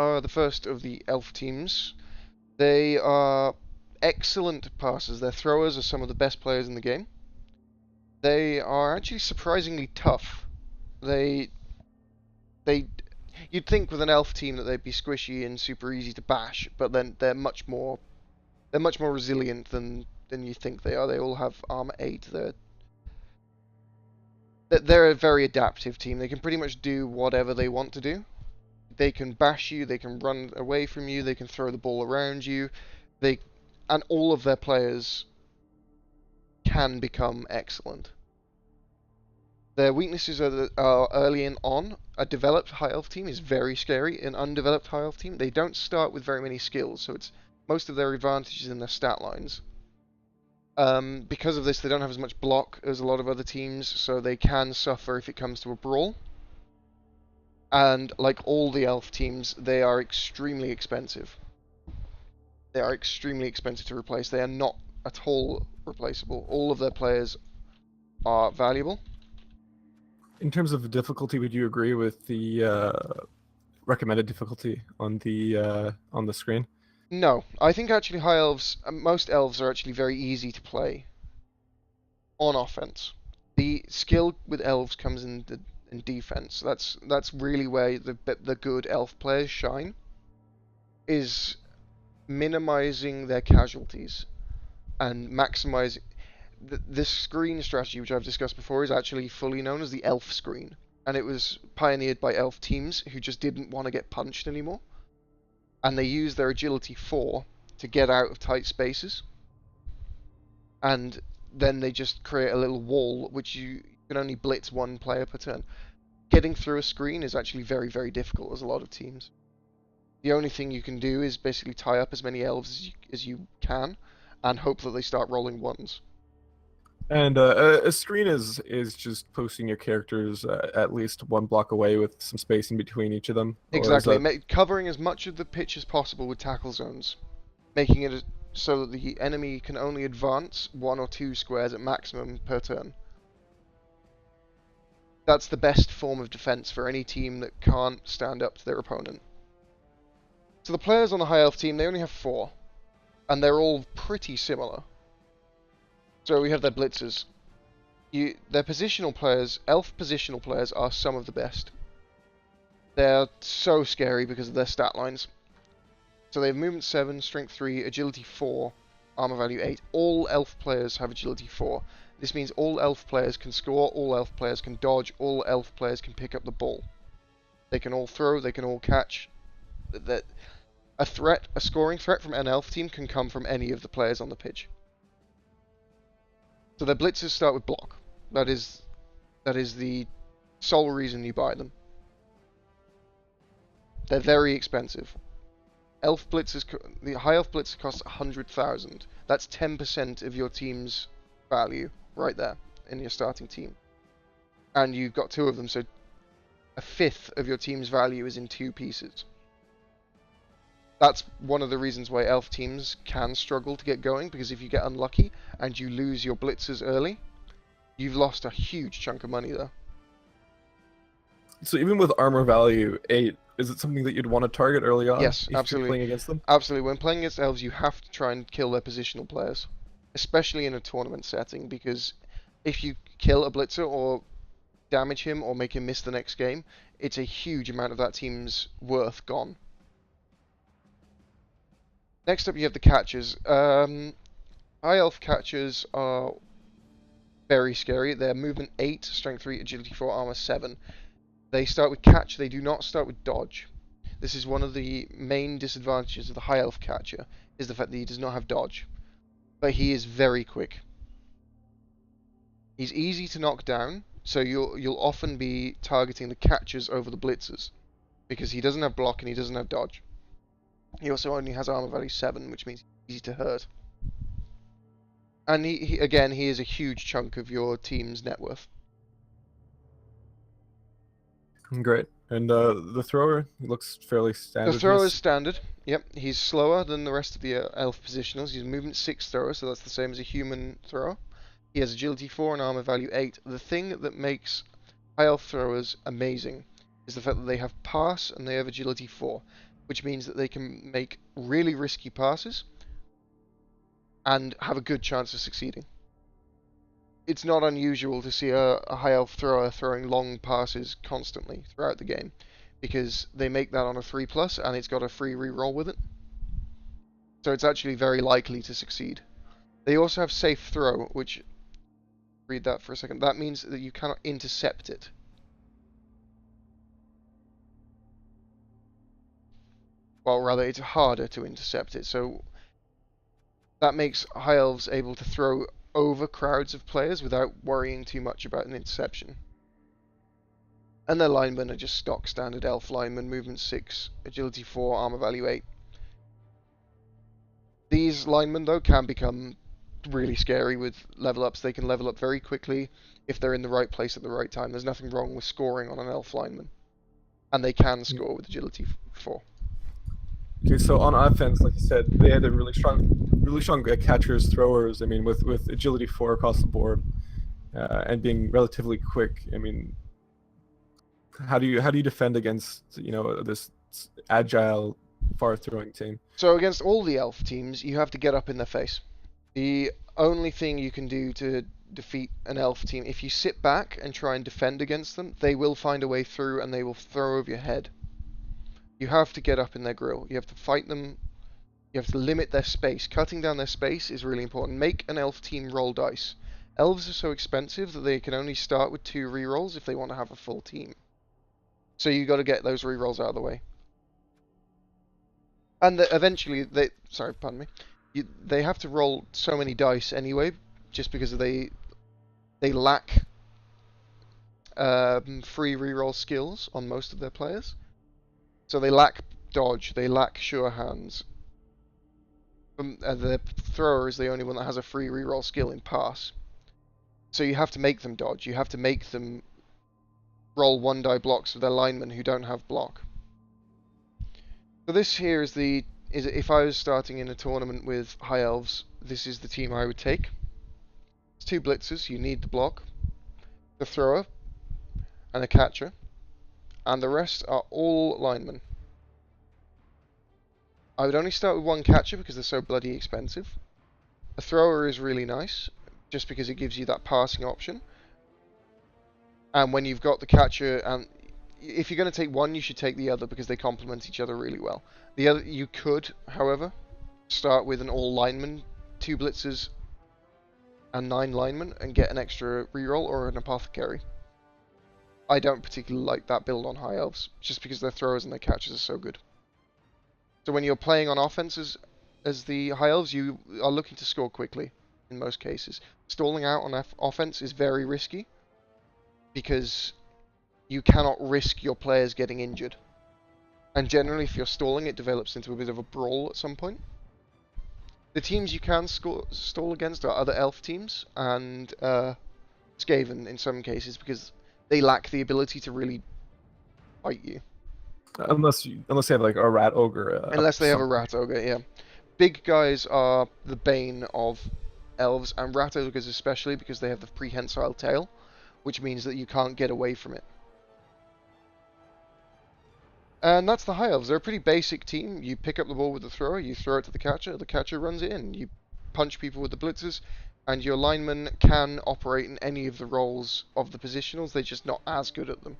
are the first of the elf teams. They are excellent passers. Their throwers are some of the best players in the game. They are actually surprisingly tough. They they You'd think with an elf team that they'd be squishy and super easy to bash, but then they're much more resilient than you think they are. They all have armor 8. They're a very adaptive team. They can pretty much do whatever they want to do. They can bash you, they can run away from you, they can throw the ball around you. They and all of their players can become excellent. Their weaknesses are early and on. A developed high elf team is very scary. An undeveloped high elf team, they don't start with very many skills, so it's most of their advantages in their stat lines. Because of this, they don't have as much block as a lot of other teams, so they can suffer if it comes to a brawl. And like all the elf teams, they are extremely expensive. They are extremely expensive to replace. They are not at all replaceable. All of their players are valuable. In terms of difficulty, would you agree with the recommended difficulty on the screen? No, I think actually high elves, most elves are actually very easy to play on offense. The skill with elves comes in defense. That's really where the good elf players shine. Is minimizing their casualties and maximizing this screen strategy, which I've discussed before, is actually fully known as the elf screen, and it was pioneered by elf teams who just didn't want to get punched anymore, and they used their agility 4 to get out of tight spaces, and then they just create a little wall which you can only blitz one player per turn. Getting through a screen is actually very, very difficult as a lot of teams. The only thing you can do is basically tie up as many elves as you can and hope that they start rolling ones. And a screen is just posting your characters at least one block away with some space in between each of them. Exactly, covering as much of the pitch as possible with tackle zones, making it so that the enemy can only advance 1 or 2 squares at maximum per turn. That's the best form of defense for any team that can't stand up to their opponent. So the players on the high elf team, they only have 4, and they're all pretty similar. So we have their blitzers. Their positional players, elf positional players, are some of the best. They're so scary because of their stat lines. So they have movement 7, strength 3, agility 4, armor value 8. All elf players have agility 4. This means all elf players can score, all elf players can dodge, all elf players can pick up the ball. They can all throw, they can all catch. A scoring threat from an elf team can come from any of the players on the pitch. So their blitzers start with block. That is the sole reason you buy them. They're very expensive. Elf blitzers, the high elf blitzer costs 100,000. That's 10% of your team's value right there in your starting team. And you've got 2 of them, so a fifth of your team's value is in 2 pieces. That's one of the reasons why elf teams can struggle to get going, because if you get unlucky and you lose your blitzers early, you've lost a huge chunk of money there. So even with armor value 8, is it something that you'd want to target early on? Yes, if absolutely. You're playing against them? Absolutely. When playing against elves, you have to try and kill their positional players, especially in a tournament setting, because if you kill a blitzer or damage him or make him miss the next game, it's a huge amount of that team's worth gone. Next up, you have the catchers. High elf catchers are very scary. They're movement 8, strength 3, agility 4, armor 7. They start with catch, they do not start with dodge. This is one of the main disadvantages of the high elf catcher, is the fact that he does not have dodge. But he is very quick. He's easy to knock down, so you'll often be targeting the catchers over the blitzers, because he doesn't have block and he doesn't have dodge. He also only has armor value 7, which means he's easy to hurt. And he is a huge chunk of your team's net worth. Great. And the thrower looks fairly standard. The thrower is standard. Yep, he's slower than the rest of the elf positionals. He's a movement 6 thrower, so that's the same as a human thrower. He has agility 4 and armor value 8. The thing that makes high elf throwers amazing is the fact that they have pass and they have agility 4, which means that they can make really risky passes and have a good chance of succeeding. It's not unusual to see a high elf thrower throwing long passes constantly throughout the game, because they make that on a 3+ and it's got a free reroll with it. So it's actually very likely to succeed. They also have safe throw, which, read that for a second, that means that you cannot intercept it. Well, rather, it's harder to intercept it, so that makes high elves able to throw over crowds of players without worrying too much about an interception. And their linemen are just stock standard elf linemen, movement 6, agility 4, armor value 8. These linemen, though, can become really scary with level ups. They can level up very quickly if they're in the right place at the right time. There's nothing wrong with scoring on an elf lineman. And they can score with agility 4. Okay, so on offense, like you said, they had a really strong catchers, throwers. I mean, with agility 4 across the board, and being relatively quick. I mean, how do you defend against this agile, far throwing team? So against all the elf teams, you have to get up in their face. The only thing you can do to defeat an elf team, if you sit back and try and defend against them, they will find a way through and they will throw over your head. You have to get up in their grill. You have to fight them. You have to limit their space. Cutting down their space is really important. Make an elf team roll dice. Elves are so expensive that they can only start with 2 rerolls if they want to have a full team. So you got to get those rerolls out of the way. And eventually, pardon me, they have to roll so many dice anyway, just because they lack free reroll skills on most of their players. So they lack dodge, they lack sure hands. The thrower is the only one that has a free reroll skill in pass. So you have to make them dodge. You have to make them roll 1 die blocks with their linemen who don't have block. So this here is if I was starting in a tournament with high elves, this is the team I would take. It's 2 blitzers. You need the block, the thrower, and a catcher, and the rest are all linemen. I would only start with 1 catcher because they're so bloody expensive. A thrower is really nice, just because it gives you that passing option. And when you've got the catcher, and if you're going to take one, you should take the other because they complement each other really well. The other, you could, however, start with an all lineman, 2 blitzers, and 9 linemen, and get an extra reroll or an apothecary. I don't particularly like that build on high elves, just because their throwers and their catchers are so good. So when you're playing on offenses as the high elves, you are looking to score quickly in most cases. Stalling out on offense is very risky because you cannot risk your players getting injured. And generally, if you're stalling, it develops into a bit of a brawl at some point. The teams you can stall against are other elf teams and Skaven in some cases because they lack the ability to really fight you. Unless they have like a rat ogre. Unless they have a rat ogre, yeah. Big guys are the bane of elves, and rat ogres especially because they have the prehensile tail, which means that you can't get away from it. And that's the high elves. They're a pretty basic team. You pick up the ball with the thrower, you throw it to the catcher runs it in. You punch people with the blitzers, and your linemen can operate in any of the roles of the positionals, they're just not as good at them.